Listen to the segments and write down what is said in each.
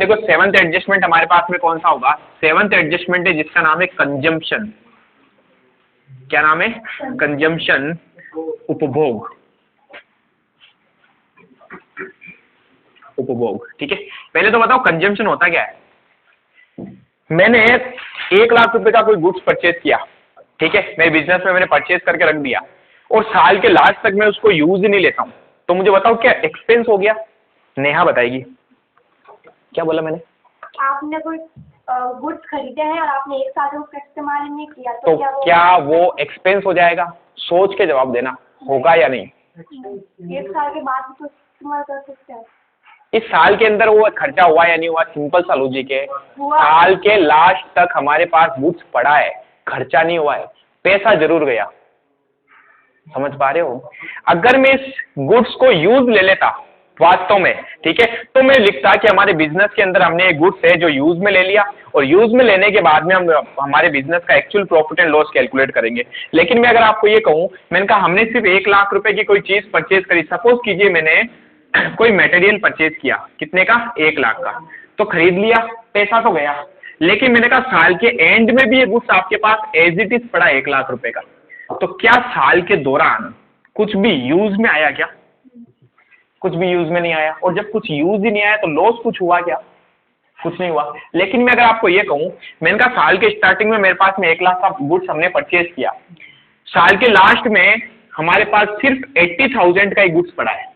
देखो seventh adjustment हमारे पास में कौन सा होगा? सेवंथ एडजस्टमेंट है जिसका नाम है कंजम्पशन। क्या नाम है? कंजम्पशन, उपभोग। उपभोग, ठीक है। पहले तो बताओ कंजम्पशन होता क्या है। मैंने 1,00,000 रुपए का कोई गुड्स परचेज किया, ठीक है, मेरे बिजनेस में मैंने परचेज करके रख दिया और साल के लास्ट तक मैं उसको यूज ही नहीं लेता हूं, तो मुझे बताओ क्या एक्सपेंस हो गया? नेहा बताएगी। क्या बोला मैंने? आपने कोई गुड्स खरीदे हैं और आपने एक साल उसका इस्तेमाल नहीं किया, तो क्या वो एक्सपेंस हो जाएगा? सोच के जवाब देना, होगा या नहीं? 1 साल के बाद भी तो इस्तेमाल कर सकते हैं। इस साल के अंदर वो खर्चा हुआ या नहीं हुआ? सिंपल सा लॉजिक है, साल के लास्ट तक हमारे पास गुड्स पड़ा है, खर्चा नहीं हुआ है, पैसा जरूर गया। समझ पा रहे हो? अगर मैं इस गुड्स को यूज ले लेता वास्तव में, ठीक है, तो मैं लिखता कि हमारे बिजनेस के अंदर हमने एक गुड्स है जो यूज में ले लिया और यूज में लेने के बाद में हम हमारे बिजनेस का actual profit and loss calculate करेंगे। लेकिन मैं अगर आपको ये कहूं, मैंने कहा हमने सिर्फ 1,00,000 रुपए की कोई चीज परचेज करी, सपोज कीजिए मैंने कोई मटेरियल परचेज किया, कितने का? 1,00,000 का, तो खरीद लिया, पैसा तो गया। लेकिन मैंने कहा साल के एंड में भी ये गुड्स आपके पास एज इट इज पड़ा 1,00,000 रुपए का, तो क्या साल के दौरान कुछ भी यूज में आया क्या? कुछ भी यूज में नहीं आया। और जब कुछ यूज ही नहीं आया तो लॉस कुछ हुआ क्या? कुछ नहीं हुआ। लेकिन मैं अगर आपको ये कहूं, मैंने कहा साल के स्टार्टिंग में मेरे पास में 1,00,000 का गुड्स हमने परचेज किया, साल के लास्ट में हमारे पास सिर्फ 80,000 का ही गुड्स पड़ा है,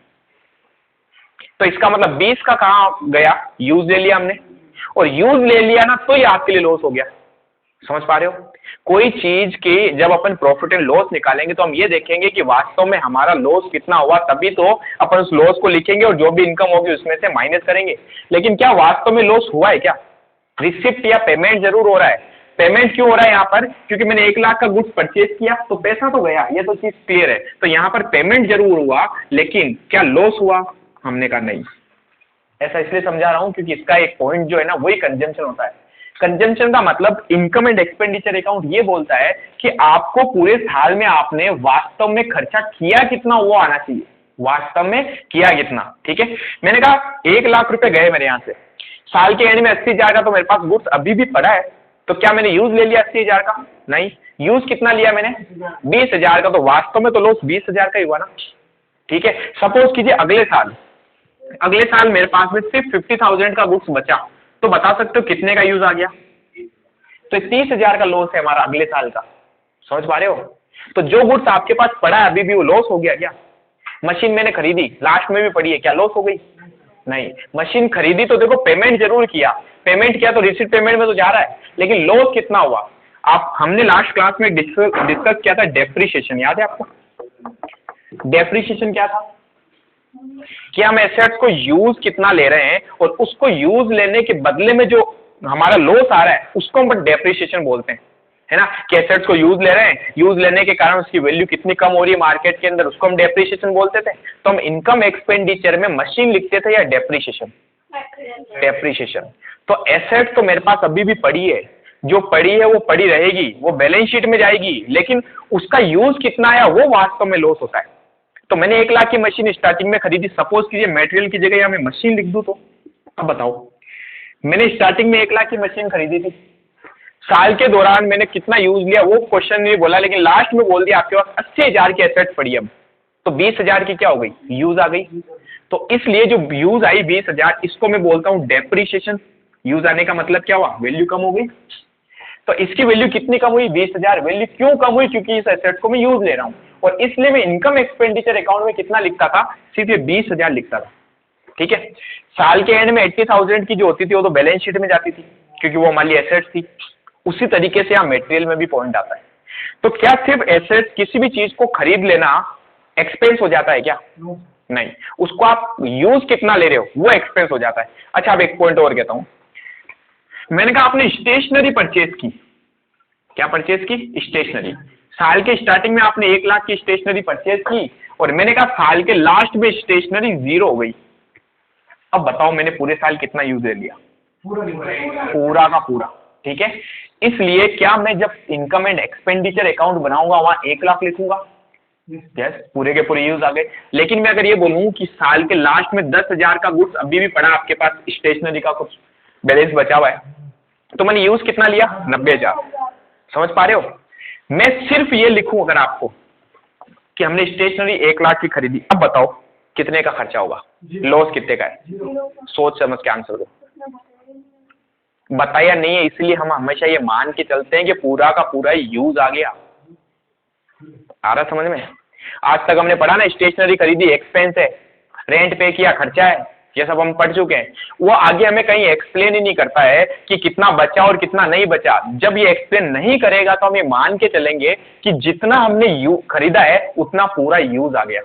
तो इसका मतलब 20 का कहां गया? यूज ले लिया हमने, और यूज ले लिया ना तो ये आपके लिए लॉस हो गया। समझ पा रहे हो? कोई चीज की जब अपन प्रॉफिट एंड लॉस निकालेंगे तो हम ये देखेंगे कि वास्तव में हमारा लॉस कितना हुआ, तभी तो अपन उस लॉस को लिखेंगे और जो भी इनकम होगी उसमें से माइनस करेंगे। लेकिन क्या वास्तव में लॉस हुआ है क्या? रिसिप्ट या पेमेंट जरूर हो रहा है। पेमेंट क्यों हो रहा है यहाँ पर? क्योंकि मैंने 1,00,000 का गुड्स परचेज किया तो पैसा तो गया, ये तो चीज क्लियर है। तो यहाँ पर पेमेंट जरूर हुआ, लेकिन क्या लॉस हुआ? हमने कहा नहीं। ऐसा इसलिए समझा रहा हूं क्योंकि इसका एक पॉइंट जो है ना वही कंजम्पशन होता है। कंजम्पशन का मतलब इनकम एंड एक्सपेंडिचर अकाउंट ये बोलता है कि आपको पूरे साल में आपने वास्तव में खर्चा किया कितना वो आना चाहिए, वास्तव में किया कितना। ठीक है, मैंने कहा 1,00,000 रुपए गए मेरे यहां से, साल के एंड में 80,000 का तो मेरे पास गुड्स अभी भी पड़ा है, तो क्या मैंने यूज ले लिया 80,000 का? नहीं। यूज कितना लिया मैंने? 20,000 का, तो वास्तव में तो लॉस 20,000 का ही हुआ ना। ठीक है, सपोज कीजिए अगले साल मेरे पास में सिर्फ 50,000 का गुड्स बचा, तो बता सकते हो कितने का यूज आ गया? तो 30,000 का लॉस है हमारा अगले साल का। समझ पा रहे हो? तो जो गुड्स आपके पास पड़ा है अभी भी वो लॉस हो गया क्या? मशीन मैंने खरीदी, लास्ट में भी पड़ी है, क्या लॉस हो गई? नहीं। मशीन खरीदी तो देखो पेमेंट जरूर किया, पेमेंट किया तो रिसीट पेमेंट में तो जा रहा है, लेकिन लॉस कितना हुआ? हमने लास्ट क्लास में डिस्कस किया था डेप्रिसिएशन, याद है आपको? डेप्रिसिएशन क्या था? कि हम एसेट्स को यूज कितना ले रहे हैं और उसको यूज लेने के बदले में जो हमारा लॉस आ रहा है उसको हम डेप्रिसिएशन बोलते हैं, है ना? कि एसेट्स को यूज ले रहे हैं, यूज लेने के कारण उसकी वैल्यू कितनी कम हो रही है मार्केट के अंदर, उसको हम डेप्रिसिएशन बोलते थे। तो हम इनकम एक्सपेंडिचर में मशीन लिखते थे या डेप्रिसिएशन? डेप्रिसिएशन। तो एसेट तो मेरे पास अभी भी पड़ी है, जो पड़ी है वो पड़ी रहेगी, वो बैलेंस शीट में जाएगी, लेकिन उसका यूज कितना आया वो वास्तव में लॉस होता है। तो मैंने 1,00,000 की मशीन स्टार्टिंग में खरीदी, सपोज कीजिए मटेरियल की जगह या मैं मशीन लिख दूं, तो अब बताओ, मैंने स्टार्टिंग में 1,00,000 की मशीन खरीदी थी, साल के दौरान मैंने कितना यूज लिया वो क्वेश्चन नहीं बोला, लेकिन लास्ट में बोल दिया आपके पास 80,000 की एसेट पड़ी, अब तो 20,000 की क्या हो गई? यूज आ गई। तो इसलिए जो यूज आई 20,000, इसको मैं बोलता हूं डेप्रिसिएशन। यूज आने का मतलब क्या हुआ? वैल्यू कम हो गई। तो इसकी वैल्यू कितनी कम हुई? 20,000। वैल्यू क्यों कम हुई? क्योंकि इस एसेट को मैं यूज ले रहा हूं, और इसलिए मैं इनकम एक्सपेंडिचर अकाउंट में कितना लिखता था? सिर्फ ये 20,000 लिखता था। ठीक है, साल के एंड में 80,000 की जो होती थी वो तो बैलेंस शीट में जाती थी क्योंकि वो हमारी एसेट्स थी। उसी तरीके से यहाँ मटेरियल में भी पॉइंट आता है। तो क्या सिर्फ एसेट्स, किसी भी चीज को खरीद लेना एक्सपेंस हो जाता है क्या? नहीं, उसको आप यूज कितना ले रहे हो वो एक्सपेंस हो जाता है। अच्छा, अब एक पॉइंट और कहता हूं, मैंने कहा आपने स्टेशनरी परचेज की, क्या परचेज की? स्टेशनरी। साल के स्टार्टिंग में आपने 1,00,000 की स्टेशनरी परचेज की, और मैंने कहा साल के लास्ट में स्टेशनरी 0 हो गई। अब बताओ मैंने पूरे साल कितना यूज ले लिया? पूरा का पूरा। ठीक है, इसलिए क्या मैं जब इनकम एंड एक्सपेंडिचर अकाउंट बनाऊंगा वहां 1,00,000 लिखूंगा? यस, पूरे के पूरे यूज आ गए। लेकिन मैं अगर ये बोलूं कि साल के लास्ट में 10,000 का गुड्स अभी भी पड़ा आपके पास स्टेशनरी का कुछ, बैलेंस बचा हुआ है, तो मैंने यूज कितना लिया 90,000। समझ पा रहे हो? मैं सिर्फ ये लिखूं अगर आपको कि हमने स्टेशनरी 1 लाख की खरीदी, अब बताओ कितने का खर्चा होगा, लॉस कितने का है, सोच समझ के आंसर दो। बताया नहीं है इसलिए हम हमेशा ये मान के चलते हैं कि पूरा का पूरा यूज आ गया। आ रहा समझ में? आज तक हमने पढ़ा ना, स्टेशनरी खरीदी एक्सपेंस है, रेंट पे किया खर्चा है, ये सब हम पढ़ चुके हैं। वो आगे हमें कहीं एक्सप्लेन ही नहीं करता है कि कितना बचा और कितना नहीं बचा। जब ये एक्सप्लेन नहीं करेगा तो हम ये मान के चलेंगे कि जितना हमने खरीदा है उतना पूरा यूज आ गया।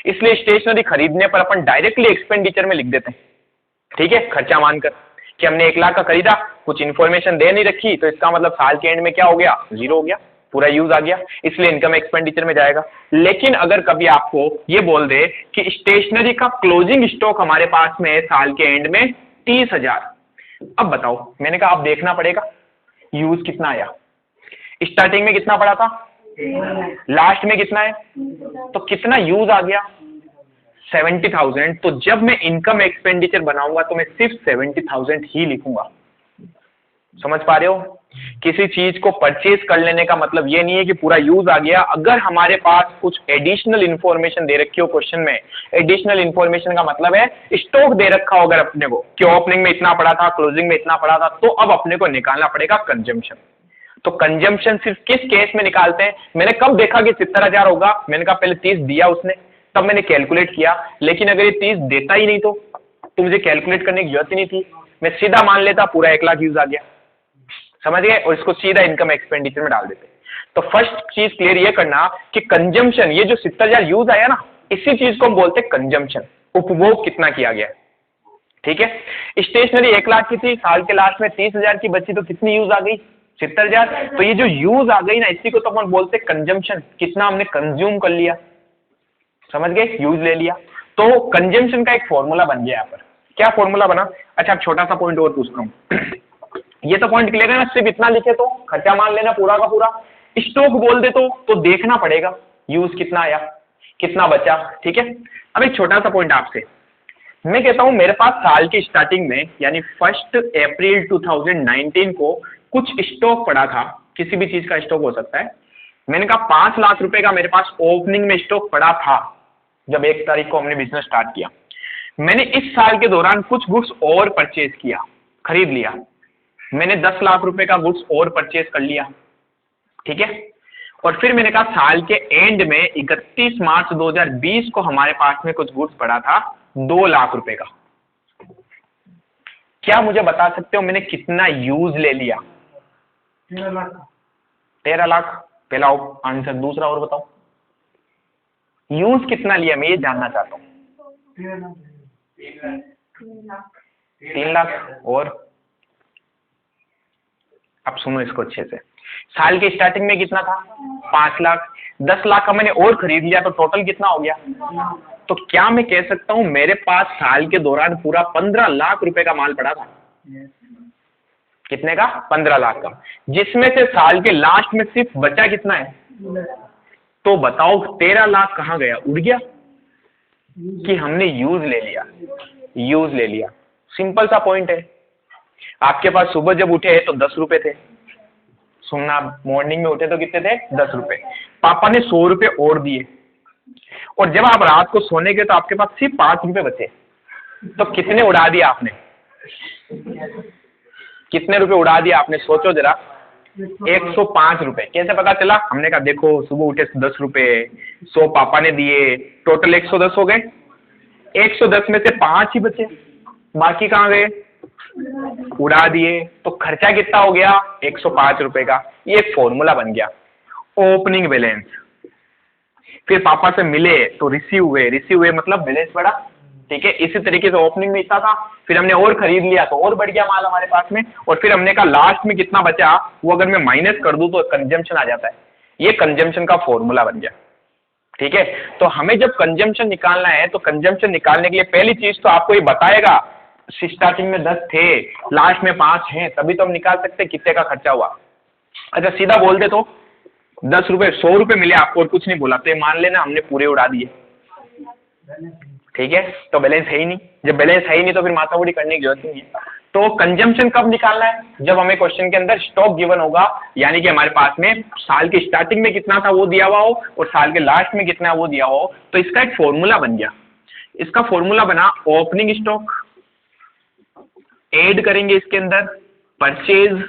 इसलिए स्टेशनरी खरीदने पर अपन डायरेक्टली एक्सपेंडिचर में लिख देते हैं, ठीक है, खर्चा मानकर कि हमने 1 लाख का खरीदा, कुछ इंफॉर्मेशन दे नहीं रखी, तो इसका मतलब साल के एंड में क्या हो गया, 0 हो गया, पूरा यूज आ गया, इसलिए इनकम एक्सपेंडिचर में जाएगा। लेकिन अगर कभी आपको ये बोल दे कि स्टेशनरी का क्लोजिंग स्टॉक हमारे पास में है साल के एंड में 30,000, अब बताओ, मैंने कहा अब देखना पड़ेगा यूज कितना आया, स्टार्टिंग में कितना पड़ा था, लास्ट में कितना है, तो कितना यूज आ गया 70,000। तो जब मैं इनकम एक्सपेंडिचर बनाऊंगा तो मैं सिर्फ 70,000 ही लिखूंगा। समझ पा रहे हो? किसी चीज को परचेज कर लेने का मतलब ये नहीं है कि पूरा यूज आ गया। अगर हमारे पास कुछ एडिशनल इंफॉर्मेशन दे रखी हो क्वेश्चन में, एडिशनल इंफॉर्मेशन का मतलब है स्टॉक दे रखा हो अगर अपने को कि ओपनिंग में इतना पड़ा था, क्लोजिंग में इतना पड़ा था, तो अब अपने को निकालना पड़ेगा कंजम्पशन। तो कंजम्पशन सिर्फ किस केस में निकालते हैं? मैंने कब देखा कि 70,000 होगा, मैंने कहा पहले 30 दिया उसने, तब मैंने कैलकुलेट किया। लेकिन अगर ये 30 देता ही नहीं तो मुझे कैलकुलेट करने की जरूरत ही नहीं थी, मैं सीधा मान लेता पूरा 1 लाख यूज आ गया। समझ गए? और इसको सीधा इनकम एक्सपेंडिचर में डाल देते। तो फर्स्ट चीज क्लियर ये करना कि कंजम्पशन, ये जो 70,000 यूज आया ना, इसी चीज को हम बोलते हैं कंजम्पशन, उपभोग कितना किया गया। ठीक है, स्टेशनरी 1 लाख की थी, साल के लास्ट में 30,000 की बची, तो कितनी यूज आ गई 70,000। तो ये जो यूज आ गई ना, इसी को तो अपन बोलते हैं कंजम्पशन, कितना हमने कंज्यूम कर लिया। समझ गए? यूज ले लिया। तो कंजम्पशन का एक फॉर्मूला बन गया यहाँ पर। क्या फॉर्मूला बना? अच्छा, अब छोटा सा पॉइंट और पूछता हूं। ये तो पॉइंट क्लियर है ना? सिर्फ इतना लिखे तो खर्चा मान लेना पूरा का पूरा, स्टॉक बोल दे तो देखना पड़ेगा यूज कितना आया, कितना बचा। ठीक है, अब एक छोटा सा पॉइंट आपसे मैं कहता हूं, मेरे पास साल की स्टार्टिंग में यानी 1 अप्रैल 2019 को कुछ स्टॉक पड़ा था, किसी भी चीज का स्टॉक हो सकता है। मैंने कहा 5 लाख रुपए का मेरे पास ओपनिंग में स्टॉक पड़ा था जब 1 तारीख को हमने बिजनेस स्टार्ट किया। मैंने इस साल के दौरान कुछ गुड्स और परचेज किया, खरीद लिया। मैंने 10 लाख रुपए का गुड्स और परचेज कर लिया। ठीक है, और फिर मैंने कहा साल के एंड में 31 मार्च 2020 को हमारे पास में कुछ गुड्स पड़ा था 2 लाख रुपए का। क्या मुझे बता सकते हो मैंने कितना यूज ले लिया? 13 लाख। पहला आंसर। दूसरा और बताओ, यूज कितना लिया, मैं ये जानना चाहता हूं। 3 लाख। और अब सुनो इसको अच्छे से, साल के स्टार्टिंग में कितना था 5 लाख, 10 लाख का मैंने और खरीद लिया, तो टोटल कितना हो गया? तो क्या मैं कह सकता हूं मेरे पास साल के दौरान पूरा 15 लाख रुपए का माल पड़ा था? कितने का? 15 लाख का, जिसमें से साल के लास्ट में सिर्फ बचा कितना है? तो बताओ 13 लाख कहां गया? उड़ गया कि हमने यूज ले लिया? यूज ले लिया। सिंपल सा पॉइंट है। आपके पास सुबह जब उठे तो 10 रुपए थे, सुनना, मॉर्निंग में उठे तो कितने थे? 10 रुपए। पापा ने 100 रुपए और दिए, और जब आप रात को सोने गए तो आपके पास सिर्फ 5 रुपए बचे। तो कितने उड़ा दिया आपने? कितने रुपए उड़ा दिया आपने? सोचो जरा। 105 रुपए। कैसे पता चला? हमने कहा देखो सुबह उठे 10 रुपए, 100 पापा ने दिए, टोटल 110 हो गए। 110 में से 5 ही बचे, बाकी कहां गए? उड़ा दिए। तो खर्चा कितना हो गया? 105 रुपए का। ये एक फॉर्मूला बन गया, ओपनिंग बैलेंस। फिर पापा से मिले तो रिसीव हुए, रिसीव हुए मतलब बैलेंस बढ़ा। ठीक है, इसी तरीके से ओपनिंग में इतना था, फिर हमने और खरीद लिया तो और बढ़ गया माल हमारे पास में, और फिर हमने कहा लास्ट में कितना बचा वो अगर मैं माइनस कर दूं तो कंजम्पशन आ जाता है। ये कंजम्पशन का फॉर्मूला बन गया। ठीक है, तो हमें जब कंजम्पशन निकालना है तो कंजम्पशन निकालने के लिए पहली चीज तो आपको ये बताएगा स्टार्टिंग में 10 थे, लास्ट में 5 हैं, तभी तो हम निकाल सकते कितने का खर्चा हुआ। अच्छा, सीधा बोल दे तो 10 रुपए, 100 रुपए मिले आपको और कुछ नहीं बोला, तो ये मान लेना हमने पूरे उड़ा दिए। ठीक है, तो बैलेंस है ही नहीं। जब बैलेंस है ही नहीं तो फिर माथामुड़ी करने की जरूरत नहीं है। तो कंजम्पशन कब निकालना है? जब हमें क्वेश्चन के अंदर स्टॉक गिवन होगा, यानी कि हमारे पास में साल के स्टार्टिंग में कितना था वो दिया हुआ हो और साल के लास्ट में कितना वो दिया हो। तो इसका एक फॉर्मूला बन गया। इसका फॉर्मूला बना ओपनिंग स्टॉक, ऐड करेंगे इसके अंदर परचेज,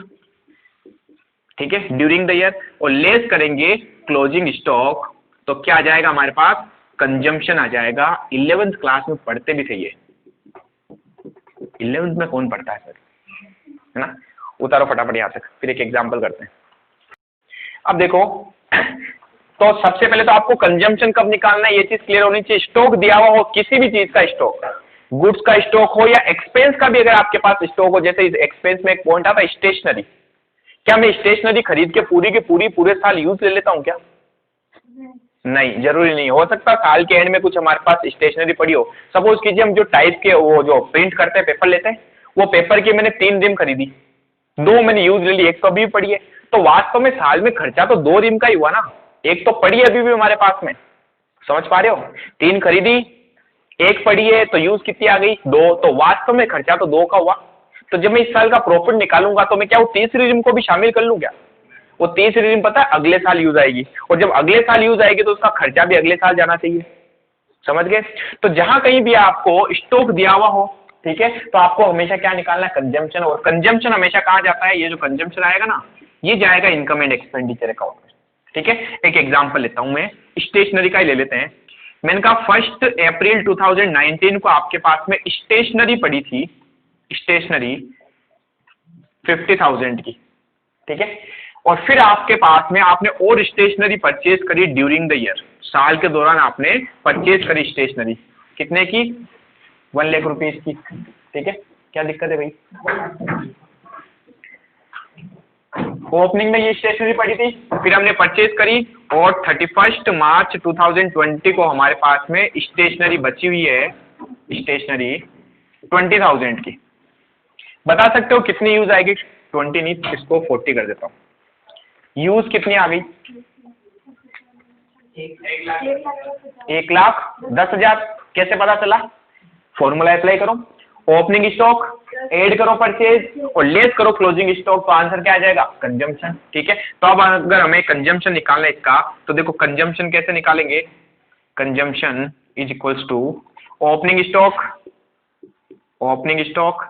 ठीक है, ड्यूरिंग द ईयर, और लेस करेंगे क्लोजिंग स्टॉक। तो क्या आ जाएगा हमारे पास? कंजम्पशन आ जाएगा। 11th क्लास में पढ़ते भी थे ये। 11th में कौन पढ़ता है सर, है ना? उतारो फटाफट यहाँ तक, फिर एक एग्जांपल करते हैं। अब देखो, तो सबसे पहले तो आपको कंजम्पशन कब निकालना है ये चीज क्लियर होनी चाहिए। स्टॉक दिया हुआ हो, किसी भी चीज का स्टॉक, गुड्स का स्टॉक हो या एक्सपेंस का भी अगर आपके पास स्टॉक हो, जैसे इस एक्सपेंस में एक पॉइंट आता है स्टेशनरी। क्या मैं स्टेशनरी खरीद के पूरी पूरे साल यूज ले लेता हूँ क्या? नहीं, जरूरी नहीं। हो सकता साल के एंड में कुछ हमारे पास स्टेशनरी पड़ी हो। सपोज कीजिए हम जो टाइप के वो जो प्रिंट करते हैं, पेपर लेते हैं, वो पेपर की मैंने 3 रिम खरीदी, 2 मैंने यूज ले ली, 1 तो अभी भी पड़ी है। तो वास्तव में साल में खर्चा तो 2 रिम का ही हुआ ना, 1 तो पड़ी है अभी भी हमारे पास में। समझ पा रहे हो? 3 खरीदी, 1 पड़ी है, तो यूज कितनी आ गई? 2। तो वास्तव में खर्चा तो 2 का हुआ। तो जब मैं इस साल का प्रॉफिट निकालूंगा तो मैं क्या वो तीसरी रिम को भी शामिल कर लूं क्या? वो तीसरी रिम पता है अगले साल यूज आएगी, और जब अगले साल यूज आएगी तो उसका खर्चा भी अगले साल जाना चाहिए। समझ गए? तो जहां कहीं भी आपको स्टॉक दिया हुआ हो, ठीक है, तो आपको हमेशा क्या निकालना है? कंजम्पशन। और कंजम्पशन हमेशा कहाँ जाता है? ये जो कंजम्पशन आएगा ना, ये जाएगा इनकम एंड एक्सपेंडिचर अकाउंट में। ठीक है, एक एग्जांपल लेता हूं मैं, स्टेशनरी का ही ले लेते हैं। मैंने कहा 1 अप्रैल 2019 को आपके पास में स्टेशनरी पड़ी थी, स्टेशनरी 50,000 की, ठीक है, और फिर आपके पास में आपने और स्टेशनरी परचेज करी ड्यूरिंग द ईयर, साल के दौरान आपने परचेज करी स्टेशनरी, कितने की? 1 लाख रुपीज की, ठीक है। क्या दिक्कत है भाई? ओपनिंग में ये स्टेशनरी पड़ी थी, फिर हमने परचेज करी, और 31 मार्च 2020 को हमारे पास में स्टेशनरी बची हुई है, स्टेशनरी 20,000 की। बता सकते हो कितनी यूज आएगी? 20 नहीं, इसको 40 कर देता हूँ। यूज कितनी आ गई? 1,10,000। कैसे पता चला? फॉर्मूला अप्लाई करो, ओपनिंग स्टॉक, ऐड करो परचेज, और लेस करो क्लोजिंग स्टॉक। तो आंसर क्या आ जाएगा? कंजम्पशन। ठीक है, तो अब अगर हमें कंजम्पशन निकालना है इसका, तो देखो कंजम्पशन कैसे निकालेंगे? Consumption is equals to opening stock, opening stock,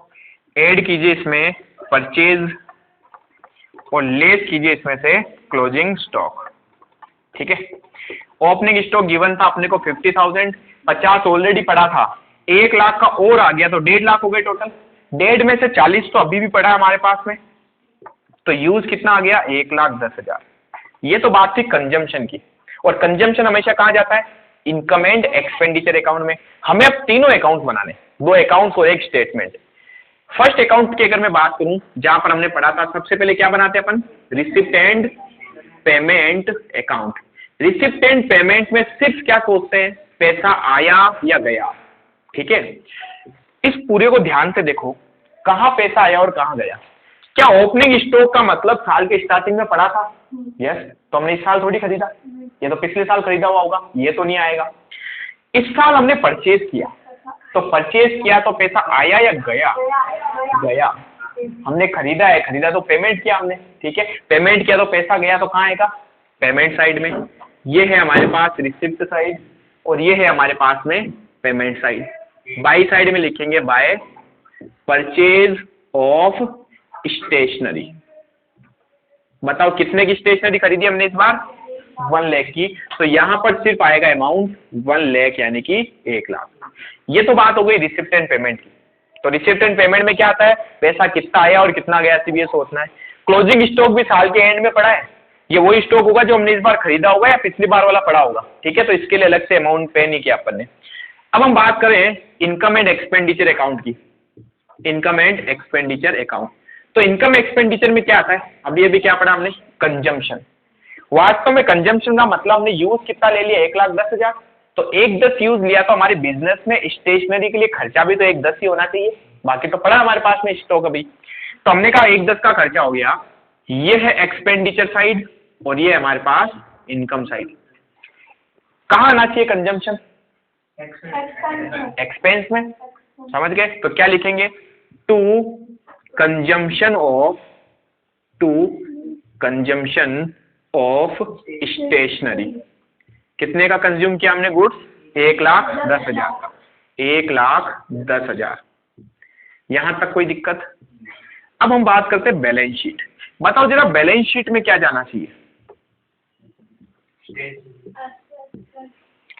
add कीजिए इसमें परचेज, और लेस कीजिए इसमें से क्लोजिंग स्टॉक। ठीक है, ओपनिंग स्टॉक गिवन था अपने को 50,000, 50 ऑलरेडी पड़ा था, 1 लाख का और आ गया तो 1.5 लाख हो गए टोटल। 1.5 में से 40 तो अभी भी पड़ा है हमारे पास में, तो यूज कितना आ गया? 1,10,000। ये तो बात थी कंजम्पशन की। और कंजम्पशन हमेशा कहाँ जाता है? इनकम एंड एक्सपेंडिचर अकाउंट में। हमें अब तीनों अकाउंट बनाने, 2 अकाउंट और एक स्टेटमेंट। फर्स्ट अकाउंट की अगर मैं बात करूं, जहां पर हमने पढ़ा था, सबसे पहले क्या बनाते हैं अपन? Receipt and payment account. Receipt and payment में सिर्फ क्या सोचते हैं? पैसा आया या गया। ठीक है, इस पूरे को ध्यान से देखो, कहां पैसा आया और कहां गया। क्या ओपनिंग स्टॉक का मतलब साल के स्टार्टिंग में पड़ा था? यस, तो हमने इस साल थोड़ी खरीदा, ये तो पिछले साल खरीदा हुआ होगा, ये तो नहीं आएगा। इस साल हमने परचेज किया, तो परचेज किया तो पैसा आया या गया? गया। हमने खरीदा है, खरीदा तो पेमेंट किया हमने, ठीक है, पेमेंट किया तो पैसा गया, तो कहाँ आएगा? पेमेंट साइड में। ये है हमारे पास रिसिप्ट साइड, और ये है हमारे पास में पेमेंट साइड। बाई साइड में लिखेंगे बाय परचेज ऑफ स्टेशनरी। बताओ कितने की स्टेशनरी खरीदी हमने इस बार? 1 लाख की। तो यहां पर सिर्फ आएगा अमाउंट 1 लाख, यानी कि 1 लाख। ये तो बात हो गई रिसिप्ट एंड पेमेंट की। तो रिसिप्ट एंड पेमेंट में क्या आता है? पैसा कितना आया और कितना गया, सिर्फ ये सोचना है। क्लोजिंग स्टॉक भी साल के एंड में पड़ा है, ये वही स्टॉक होगा जो हमने इस बार खरीदा होगा या पिछली बार वाला पड़ा होगा। ठीक है, तो इसके लिए अलग से अमाउंट पे नहीं किया अपन ने। अब हम बात करें इनकम एंड एक्सपेंडिचर अकाउंट की। इनकम एंड एक्सपेंडिचर अकाउंट, तो इनकम एक्सपेंडिचर में क्या आता है? अभी क्या पढ़ा हमने? कंजम्पशन। वास्तव में कंजम्पशन का मतलब हमने यूज कितना ले लिया? 1,10,000। तो 1,10 यूज लिया, तो हमारे बिजनेस में स्टेशनरी के लिए खर्चा भी तो 1,10 ही होना चाहिए, बाकी तो पड़ा हमारे पास में स्टॉक अभी। तो हमने कहा 1,10 का खर्चा हो गया। ये है एक्सपेंडिचर साइड, और ये हमारे पास इनकम साइड। कहाँ आना चाहिए कंजम्पशन? एक्सपेंस में। समझ गए? तो क्या लिखेंगे? To consumption of stationery. कितने का कंज्यूम किया हमने गुड्स? 1,10,000 का। 1,10,000। यहां तक कोई दिक्कत? अब हम बात करते हैं बैलेंस शीट। बताओ जरा बैलेंस शीट में क्या जाना चाहिए?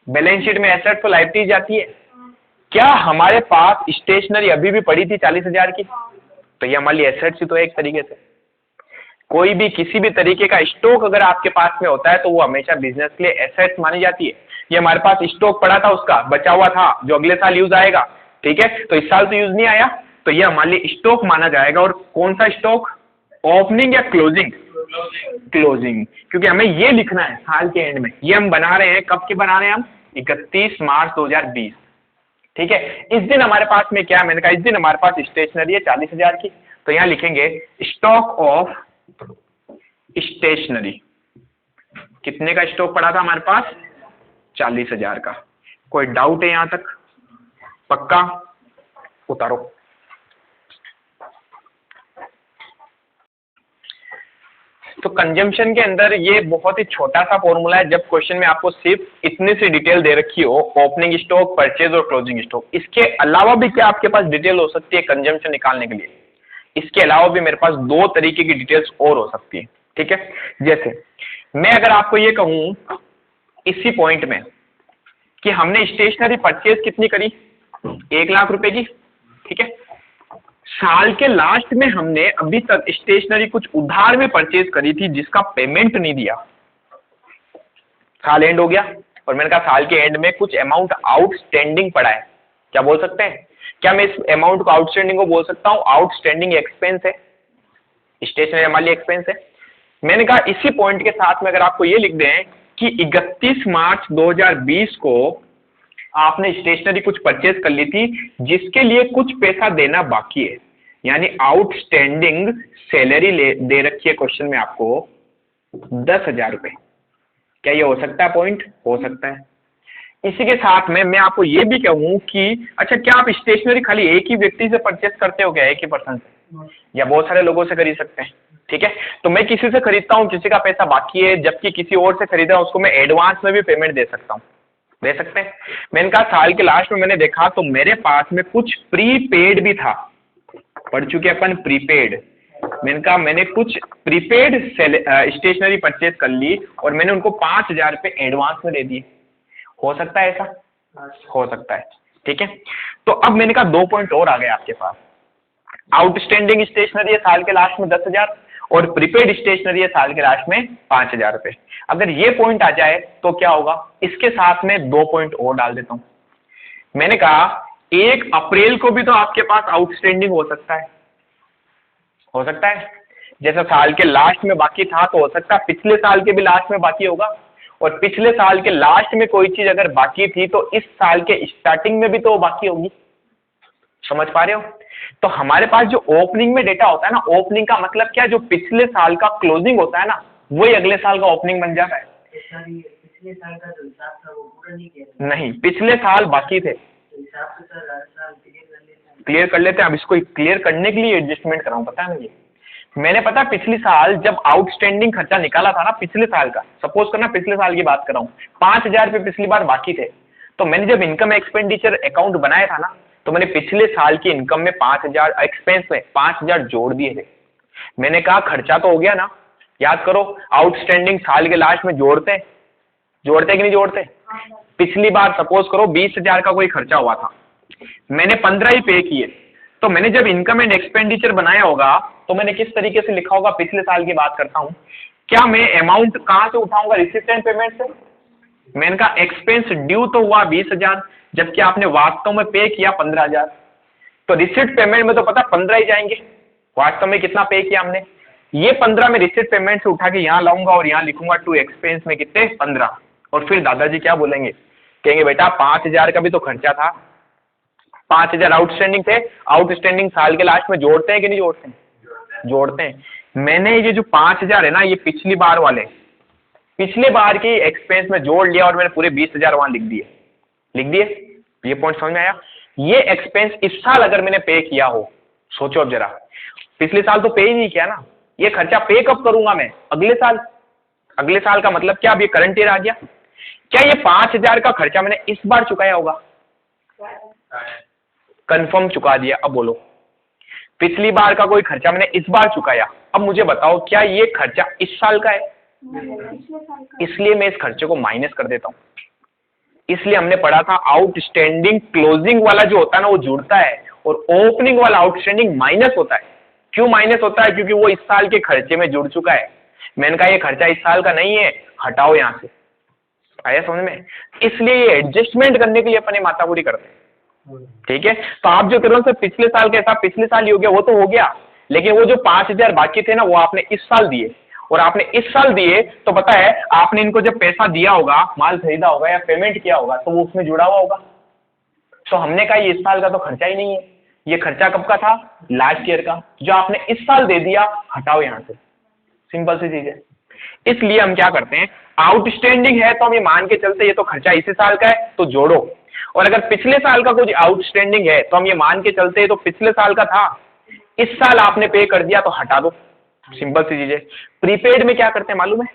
बैलेंस शीट में एसेट्स और लायबिलिटीज जाती है। क्या हमारे पास स्टेशनरी अभी भी पड़ी थी 40,000 की? तो ये हमारी एसेट्स ही तो है एक तरीके से। कोई भी किसी भी तरीके का स्टॉक अगर आपके पास में होता है तो वो हमेशा बिजनेस के लिए एसेट्स मानी जाती है। ये हमारे पास स्टॉक पड़ा था, उसका बचा हुआ था जो अगले साल यूज आएगा, ठीक है, तो इस साल तो यूज नहीं आया, तो ये हमारे लिए स्टॉक माना जाएगा। और कौन सा स्टॉक? ओपनिंग या क्लोजिंग? क्लोजिंग, क्योंकि हमें ये लिखना है साल के एंड में। ये हम बना रहे हैं, कब के बना रहे हैं हम? 31 मार्च 2020, ठीक है। इस दिन हमारे पास में क्या है? मैंने कहा इस दिन हमारे पास स्टेशनरी है 40,000 की, तो यहां लिखेंगे स्टॉक ऑफ स्टेशनरी। कितने का स्टॉक पड़ा था हमारे पास? 40,000 का। कोई डाउट है यहां तक? पक्का? उतारो। तो कंजम्पशन के अंदर ये बहुत ही छोटा सा फॉर्मूला है। जब क्वेश्चन में आपको सिर्फ इतनी सी डिटेल दे रखी हो, ओपनिंग स्टॉक, परचेज और क्लोजिंग स्टॉक, इसके अलावा भी क्या आपके पास डिटेल हो सकती है कंजम्पशन निकालने के लिए? इसके अलावा भी मेरे पास 2 तरीके की डिटेल्स और हो सकती है, ठीक है। जैसे मैं अगर आपको ये कहूं इसी पॉइंट में कि हमने स्टेशनरी परचेज कितनी करी? 1,00,000 रुपए की, ठीक है। साल के लास्ट में हमने अभी तक स्टेशनरी कुछ उधार में परचेज करी थी जिसका पेमेंट नहीं दिया। साल एंड हो गया और मैंने कहा साल के एंड में कुछ अमाउंट आउटस्टैंडिंग पड़ा है। क्या बोल सकते हैं? क्या मैं इस अमाउंट को आउटस्टैंडिंग को बोल सकता हूं आउटस्टैंडिंग एक्सपेंस है? स्टेशनरी हमारे लिए एक्सपेंस है। मैंने कहा इसी पॉइंट के साथ में अगर आपको ये लिख दें कि 31 मार्च 2020 को आपने स्टेशनरी कुछ परचेज कर ली थी जिसके लिए कुछ पैसा देना बाकी है, यानी आउटस्टैंडिंग सैलरी दे रखी है क्वेश्चन में आपको 10,000 रुपए। क्या ये हो सकता है पॉइंट? हो सकता है। इसी के साथ में मैं आपको ये भी कहूं कि अच्छा क्या आप स्टेशनरी खाली एक ही व्यक्ति से परचेज करते हो क्या? एक ही पर्सन से, या बहुत सारे लोगों से खरीद सकते हैं? ठीक है, तो मैं किसी से खरीदता हूं, किसी का पैसा बाकी है, जबकि किसी और से खरीदा उसको मैं एडवांस में भी पेमेंट दे सकता हूं। दे सकते हैं। मैंने कहा साल के लास्ट में मैंने देखा तो मेरे पास में कुछ प्रीपेड भी था। पढ़ चुके अपन प्रीपेड। मैंने कहा मैंने कुछ प्रीपेड स्टेशनरी परचेज कर ली और मैंने उनको 5,000 रुपए एडवांस में दे दिए। हो सकता है ऐसा? हो सकता है, ठीक है। तो अब मैंने कहा 2 पॉइंट और आ गए आपके पास। आउटस्टैंडिंग स्टेशनरी है साल के लास्ट में 10,000 और प्रीपेड स्टेशनरी है साल के लास्ट में 5,000 रुपए। अगर ये पॉइंट आ जाए तो क्या होगा? इसके साथ में 2 पॉइंट और डाल देता हूं। मैंने कहा 1 अप्रैल को भी तो आपके पास आउटस्टैंडिंग हो सकता है। हो सकता है जैसा साल के लास्ट में बाकी था तो हो सकता है पिछले साल के भी लास्ट में बाकी होगा, और पिछले साल के लास्ट में कोई चीज अगर बाकी थी तो इस साल के स्टार्टिंग में भी तो बाकी होगी। समझ पा रहे हो? तो हमारे पास जो ओपनिंग में डेटा होता है ना, ओपनिंग का मतलब क्या? जो पिछले साल का क्लोजिंग होता है ना, वही अगले साल का ओपनिंग बन जाता है। पिछले साल का जो हिसाब था वो पूरा नहीं किया? नहीं, पिछले साल बाकी थे। तो हिसाब से सर हर साल क्लियर कर लेते हैं। अब इसको क्लियर करने के लिए एडजस्टमेंट कराऊं, पता है मुझे। मैंने पता पिछली साल जब आउटस्टैंडिंग खर्चा निकाला था ना पिछले साल का, सपोज करना पिछले साल की बात कर रहा हूं, 5,000 रुपए पिछली बार बाकी थे, तो मैंने जब इनकम एक्सपेंडिचर अकाउंट बनाया था ना, तो मैंने पिछले साल की इनकम में 5,000 एक्सपेंस में 5,000 जोड़ दिए थे। मैंने कहा खर्चा तो हो गया ना, याद करो आउटस्टैंडिंग साल के लास्ट में जोड़ते कि नहीं जोड़ते? पिछली बार सपोज करो 20,000 का कोई खर्चा हुआ था, मैंने 15 ही पे किए, तो मैंने जब इनकम एंड एक्सपेंडिचर बनाया होगा तो मैंने किस तरीके से लिखा होगा? पिछले साल की बात करता हूं। क्या मैं अमाउंट कहां से उठाऊंगा? रिसिप्ट एंड पेमेंट से। मैंने कहा एक्सपेंस ड्यू तो हुआ 20,000, जबकि आपने वास्तव में पे किया 15,000, तो रिसिप्ट पेमेंट में तो पता 15 ही जाएंगे। वास्तव में कितना पे किया हमने? ये 15 में रिसिप्ट पेमेंट से उठा के यहां लाऊंगा और यहां लिखूंगा टू एक्सपेंस में कितने? 15। और फिर दादाजी क्या बोलेंगे? कहेंगे बेटा 5,000 का भी तो खर्चा था, 5,000 आउटस्टैंडिंग थे, आउटस्टैंडिंग साल के लास्ट में जोड़ते हैं कि नहीं जोड़ते हैं? जोड़ते हैं। मैंने ये जो 5,000 है ना, ये पिछली बार वाले, पिछले बार की एक्सपेंस में जोड़ लिया और मैंने पूरे 20,000 वहां लिख दिए। ये पॉइंट समझ में आया? ये एक्सपेंस इस साल अगर मैंने पे किया हो, सोचो अब जरा, पिछले साल तो पे ही नहीं किया ना। ये खर्चा पे कब करूंगा मैं? अगले साल। अगले साल का मतलब क्या? अब ये करंट ईयर आ गया। क्या ये 5,000 का खर्चा मैंने इस बार चुकाया होगा? कंफर्म चुका दिया। अब बोलो, पिछली बार का कोई खर्चा मैंने इस बार चुकाया। अब मुझे बताओ क्या ये खर्चा इस साल का है? इसलिए मैं इस खर्चे को माइनस कर देता हूं। इसलिए हमने पढ़ा था आउटस्टैंडिंग क्लोजिंग वाला जो होता है ना वो जुड़ता है और ओपनिंग वाला आउटस्टैंडिंग माइनस होता है। क्यों माइनस होता है? क्योंकि वो इस साल के खर्चे में जुड़ चुका है। मैंने कहा ये खर्चा इस साल का नहीं है, हटाओ यहां से। आया समझ में? इसलिए ये एडजस्टमेंट करने के लिए अपने मातापुरी करते हैं। ठीक है, तो आप जो करो सर पिछले साल का हिसाब पिछले साल ही हो गया, वो तो हो गया, लेकिन वो जो 5,000 बाकी थे ना वो आपने इस साल दिए, और आपने इस साल दिए तो पता है आपने इनको जब पैसा दिया होगा, माल खरीदा होगा या पेमेंट किया होगा तो वो उसमें जुड़ा हुआ होगा। तो हमने कहा ये इस साल का तो खर्चा ही नहीं है, ये खर्चा कब का था? लास्ट ईयर का, जो आपने इस साल दे दिया, हटाओ यहां से। सिंपल सी चीज है। इसलिए हम क्या करते हैं, आउटस्टैंडिंग है तो हम ये मान के चलते ये तो खर्चा इसी साल का है तो जोड़ो, और अगर पिछले साल का कुछ आउटस्टैंडिंग है तो हम ये मान के चलते हैं तो पिछले साल का था, इस साल आपने पे कर दिया तो हटा दो। सिंपल सी चीज है। प्रीपेड में क्या करते हैं मालूम है?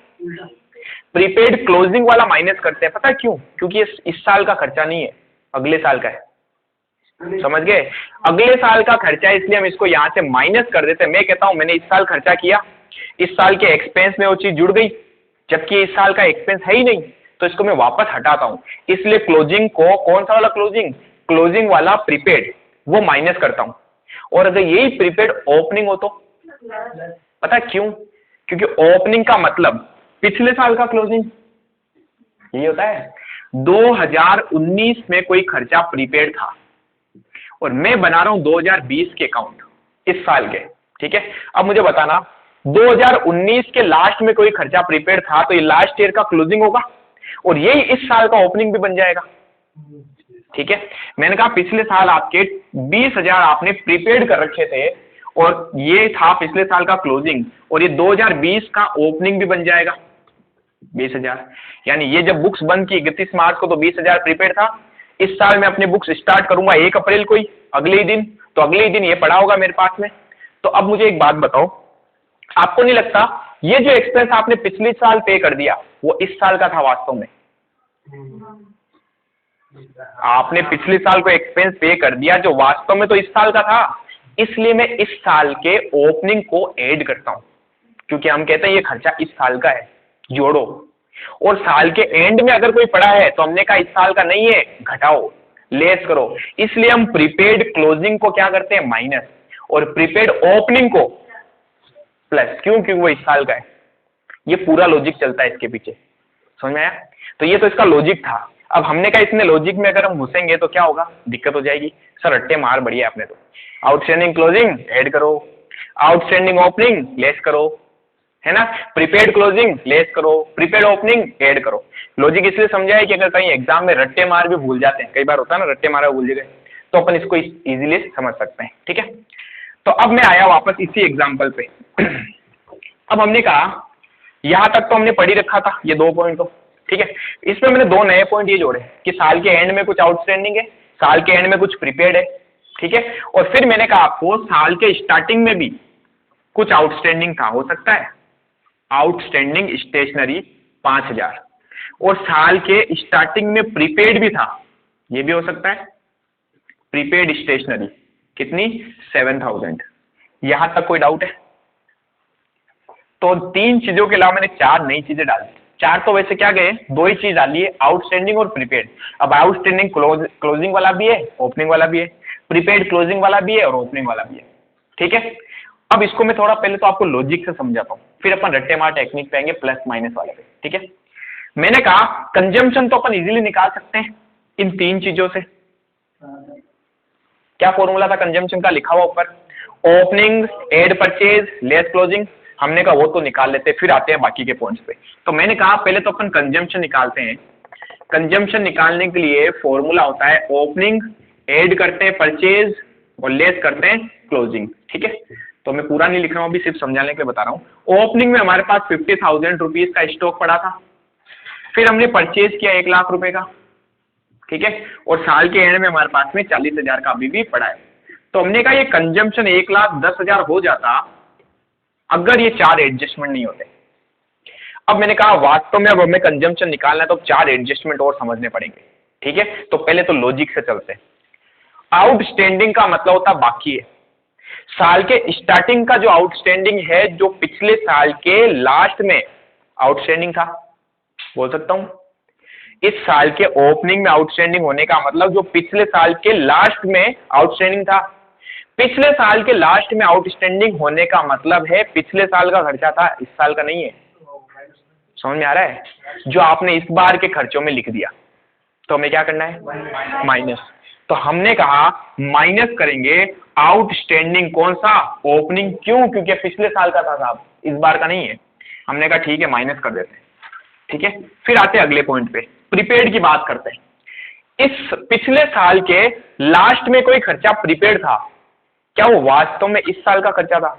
प्रीपेड क्लोजिंग वाला माइनस करते हैं। पता है क्यों? क्योंकि इस साल का खर्चा नहीं है, अगले साल का है। समझ गए? अगले साल का खर्चा है, इसलिए हम इसको यहां से माइनस कर देते हैं। मैं कहता हूं मैंने इस साल खर्चा किया, इस साल के एक्सपेंस में वो चीज जुड़ गई, जबकि इस साल का एक्सपेंस है ही नहीं, तो इसको मैं वापस हटाता हूं। इसलिए क्लोजिंग को, कौन सा वाला क्लोजिंग? क्लोजिंग वाला प्रीपेड, वो माइनस करता हूं। और अगर यही प्रीपेड ओपनिंग हो तो पता है क्यों? क्योंकि ओपनिंग का मतलब पिछले साल का क्लोजिंग, यही होता है। 2019 में कोई खर्चा प्रीपेड था और मैं बना रहा हूं 2020 के अकाउंट, इस साल के। ठीक है, अब मुझे बताना 2019 के लास्ट में कोई खर्चा प्रीपेड था तो ये लास्ट ईयर का क्लोजिंग होगा और यही इस साल का ओपनिंग भी बन जाएगा। ठीक है, मैंने कहा पिछले साल आपके 20,000 आपने प्रीपेड कर रखे थे और ये था पिछले साल का क्लोजिंग, और ये 2020 का ओपनिंग भी बन जाएगा 20,000। यानी ये जब बुक्स बंद की 31 मार्च को तो 20,000 प्रीपेड था। इस साल मैं अपने बुक्स स्टार्ट करूंगा 1 अप्रैल को ही, अगले ही दिन, तो अगले ही दिन ये पड़ा होगा मेरे पास में। तो अब मुझे एक बात बताओ, आपको नहीं लगता ये जो एक्सपेंस आपने पिछले साल पे कर दिया वो इस साल का था वास्तव में? आपने पिछले साल को एक्सपेंस पे कर दिया जो वास्तव में तो इस साल का था। इसलिए मैं इस साल के ओपनिंग को ऐड करता हूं, क्योंकि हम कहते हैं ये खर्चा इस साल का है, जोड़ो। और साल के एंड में अगर कोई पड़ा है तो हमने कहा इस साल का नहीं है, घटाओ, लेस करो। इसलिए हम प्रीपेड क्लोजिंग को क्या करते हैं? माइनस, और प्रीपेड ओपनिंग को प्लस। क्यों? क्योंकि वो इस साल का है। ये पूरा लॉजिक चलता है इसके पीछे। समझ में आया? तो ये तो इसका लॉजिक था। अब हमने कहा इसमें लॉजिक में अगर हम घुसेंगे तो क्या होगा? दिक्कत हो जाएगी। सर रट्टे मार बढ़िया आपने तो, आउटस्टैंडिंग क्लोजिंग ऐड करो, आउटस्टैंडिंग ओपनिंग लेस करो, है ना, प्रीपेड क्लोजिंग लेस करो, प्रीपेड ओपनिंग ऐड करो। लॉजिक इसलिए समझाया कि अगर कहीं एग्जाम में रट्टे मार भी भूल जाते हैं, कई बार होता है ना रट्टे मारा भूल गए, तो अपन इसको इजीली समझ सकते हैं। ठीक है, तो अब मैं आया वापस इसी एग्जाम्पल पे। अब हमने कहा यहां तक तो हमने पढ़ी रखा था ये 2 पॉइंट को। ठीक है, इसमें मैंने 2 नए पॉइंट ये जोड़े कि साल के एंड में कुछ आउटस्टैंडिंग है, साल के एंड में कुछ प्रीपेड है। ठीक है, और फिर मैंने कहा आपको साल के स्टार्टिंग में भी कुछ आउटस्टैंडिंग था, हो सकता है आउटस्टैंडिंग स्टेशनरी 5,000, और साल के स्टार्टिंग में प्रीपेड भी था, ये भी हो सकता है। प्रीपेड स्टेशनरी कितनी? 7,000। यहां तक कोई डाउट है? तो 3 चीजों के अलावा मैंने 4 नई चीजें डाल दी। 4 तो वैसे क्या गए, 2 ही चीज डाली है, आउटस्टैंडिंग और प्रीपेड। अब आउटस्टैंडिंग क्लोजिंग वाला भी है, ओपनिंग वाला भी है, प्रीपेड क्लोजिंग वाला भी है और ओपनिंग वाला भी है। ठीक है, अब इसको मैं थोड़ा पहले तो आपको लॉजिक से समझाता हूं, फिर अपन रट्टे मार टेक्निक पे आएंगे प्लस माइनस वाले पे। ठीक है, मैंने कहा कंजम्पशन तो अपन इजीली निकाल सकते हैं इन 3 चीजों से। क्या फॉर्मूला था कंजम्पशन का? लिखा हुआ ऊपर, opening add purchase less closing. हमने कहा वो तो निकाल लेते, फिर आते हैं बाकी के पॉइंट्स पे। तो मैंने कहा पहले तो अपन कंजम्पशन निकालते हैं। कंजम्पशन निकालने के लिए फॉर्मूला होता है ओपनिंग एड करते हैं परचेज और लेस करते हैं क्लोजिंग। ठीक है, तो मैं पूरा नहीं लिख रहा हूं, अभी सिर्फ समझाने के लिए बता रहा हूं। ओपनिंग में हमारे पास 50,000 रुपीज का स्टॉक पड़ा था, फिर हमने परचेज किया 1 लाख रुपए का। ठीक है, और साल के एंड में हमारे पास में 40,000 का अभी भी पड़ा है। तो हमने कहा ये कंजम्पशन 1,10,000 हो जाता अगर ये 4 एडजस्टमेंट नहीं होते। अब मैंने कहा वास्तव में अब हमें कंजम्पशन निकालना है तो 4 एडजस्टमेंट और समझने पड़ेंगे। ठीक है, तो पहले तो लॉजिक से चलते हैं। आउटस्टैंडिंग का मतलब होता है बाकी है। साल के स्टार्टिंग का जो आउटस्टैंडिंग है, जो पिछले साल के लास्ट में आउटस्टैंडिंग था, बोल सकता हूं इस साल के ओपनिंग में आउटस्टैंडिंग होने का मतलब जो पिछले साल के लास्ट में आउटस्टैंडिंग था। पिछले साल के लास्ट में आउटस्टैंडिंग होने का मतलब है पिछले साल का खर्चा था, इस साल का नहीं है। समझ में आ रहा है? जो आपने इस बार के खर्चों में लिख दिया, तो हमें क्या करना है? माइनस। तो हमने कहा माइनस करेंगे आउटस्टैंडिंग कौन सा? ओपनिंग। क्यों? क्योंकि पिछले साल का था साहब, इस बार का नहीं है। हमने कहा ठीक है माइनस कर देते हैं। ठीक है, फिर आते हैं अगले पॉइंट पे, प्रीपेड की बात करते हैं। इस पिछले साल के लास्ट में कोई खर्चा प्रीपेड था, क्या वो वास्तव में इस साल का खर्चा था?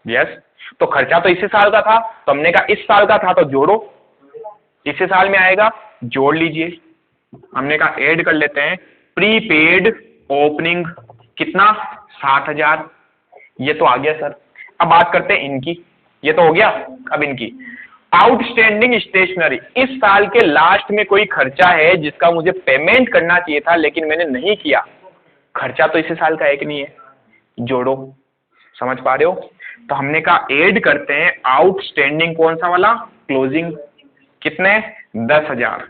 यस। तो खर्चा तो इसी साल का था, तो हमने कहा इस साल का था तो जोड़ो, इसी साल में आएगा, जोड़ लीजिए। हमने कहा ऐड कर लेते हैं प्रीपेड ओपनिंग, कितना? 7,000। ये तो आ गया सर। अब बात करते हैं इनकी, ये तो हो गया। अब इनकी आउटस्टैंडिंग स्टेशनरी, इस साल के लास्ट में कोई खर्चा है जिसका मुझे पेमेंट करना चाहिए था लेकिन मैंने नहीं किया, खर्चा तो इसी साल का है कि नहीं है? जोड़ो। समझ पा रहे हो? तो हमने कहा ऐड करते हैं आउटस्टैंडिंग कौन सा वाला? क्लोजिंग। कितने? 10,000।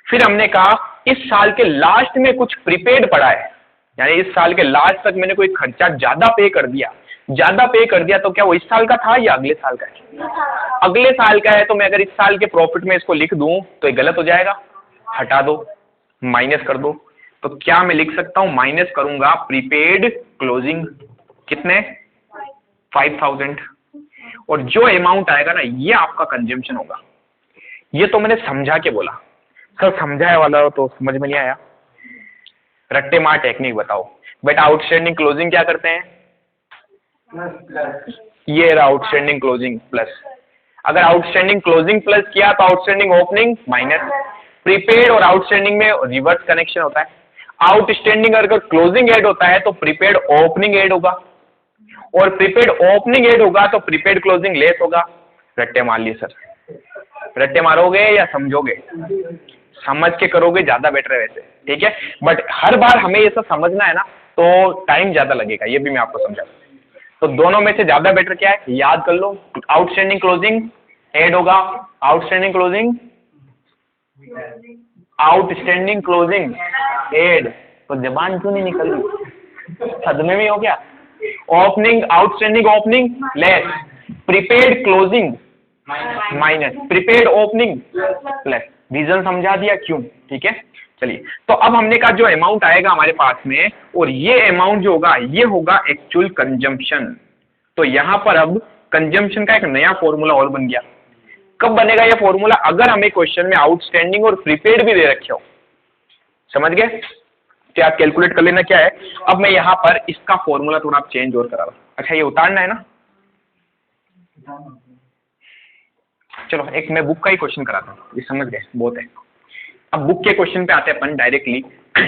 फिर हमने कहा इस साल के लास्ट में कुछ प्रीपेड पड़ा है, यानी इस साल के लास्ट तक मैंने कोई खर्चा ज्यादा पे कर दिया। ज्यादा पे कर दिया तो क्या वो इस साल का था या अगले साल का है? अगले साल का है। तो मैं अगर इस साल के प्रॉफिट में इसको लिख दूं तो ये गलत हो जाएगा, हटा दो, माइनस कर दो। तो क्या मैं लिख सकता हूं? माइनस करूंगा प्रीपेड क्लोजिंग, कितने? 5,000। और जो अमाउंट आएगा ना, ये आपका कंजम्पशन होगा। ये तो मैंने समझा के बोला सर, समझाया वाला तो समझ में नहीं आया। रट्टे मार टेक्निक बताओ बेटा। आउटस्टैंडिंग क्लोजिंग क्या करते हैं? ये रहा आउटस्टैंडिंग क्लोजिंग प्लस। अगर आउटस्टैंडिंग क्लोजिंग प्लस किया तो आउटस्टैंडिंग ओपनिंग माइनस। प्रीपेड और आउटस्टैंडिंग में रिवर्स कनेक्शन होता है। आउटस्टैंडिंग अगर क्लोजिंग ऐड होता है तो प्रीपेड ओपनिंग ऐड होगा, और प्रीपेड ओपनिंग ऐड होगा तो प्रीपेड क्लोजिंग लेस होगा। रट्टे मार लिए सर। रट्टे मारोगे या समझोगे? समझ के करोगे ज्यादा बेटर है वैसे। ठीक है, बट हर बार हमें ये सब समझना है ना, तो टाइम ज्यादा लगेगा, ये भी मैं आपको समझा। तो दोनों में से ज्यादा बेटर क्या है? याद कर लो। आउटस्टैंडिंग क्लोजिंग ऐड होगा, outstanding closing, outstanding closing add. तो जबान क्यों नहीं निकल रही? सदमे में हो गया। Opening, outstanding opening less, prepaid closing minus, prepaid opening plus. Reason समझा दिया क्यों? ठीक है, चलिए। तो अब हमने कहा जो अमाउंट आएगा हमारे पास में, और ये अमाउंट जो होगा ये होगा एक्चुअल कंजम्पशन। तो यहां पर अब कंजम्पशन का एक नया फॉर्मूला और बन गया। कब बनेगा ये फॉर्मूला? अगर हमें क्वेश्चन में आउटस्टैंडिंग और प्रीपेड भी दे रखे हो। समझ गए? तो आप कैलकुलेट कर लेना क्या है। अब मैं यहां पर इसका फॉर्मूला थोड़ा चेंज और करा रहा हूं। अच्छा, ये उतारना है ना? चलो एक मैं बुक का ही क्वेश्चन कराता हूँ, ये समझ गए, बहुत है। अब बुक के क्वेश्चन पे आते हैं अपन डायरेक्टली,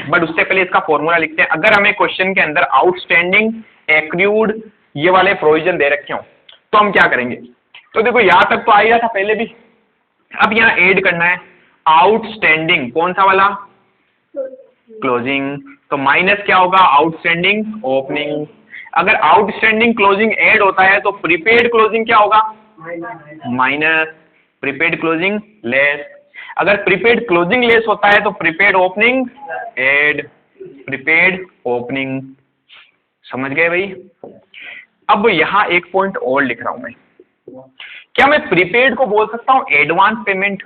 बट उससे पहले इसका फॉर्मूला लिखते हैं। अगर हमें क्वेश्चन के अंदर आउटस्टैंडिंग, एक्रूड ये वाले प्रोविजन दे रखे हो तो हम क्या करेंगे? तो देखो यहां तक तो आ गया था पहले भी। अब यहाँ ऐड करना है आउटस्टैंडिंग कौन सा वाला? क्लोजिंग। तो माइनस क्या होगा? Outstanding opening. अगर आउटस्टैंडिंग क्लोजिंग ऐड होता है तो प्रीपेड क्लोजिंग क्या होगा? Minus, prepaid closing less. अगर प्रीपेड क्लोजिंग लेस होता है तो prepaid opening add, prepaid opening. समझ गए भाई? अब यहां एक पॉइंट और लिख रहा हूं मैं। क्या मैं प्रीपेड को बोल सकता हूं एडवांस पेमेंट?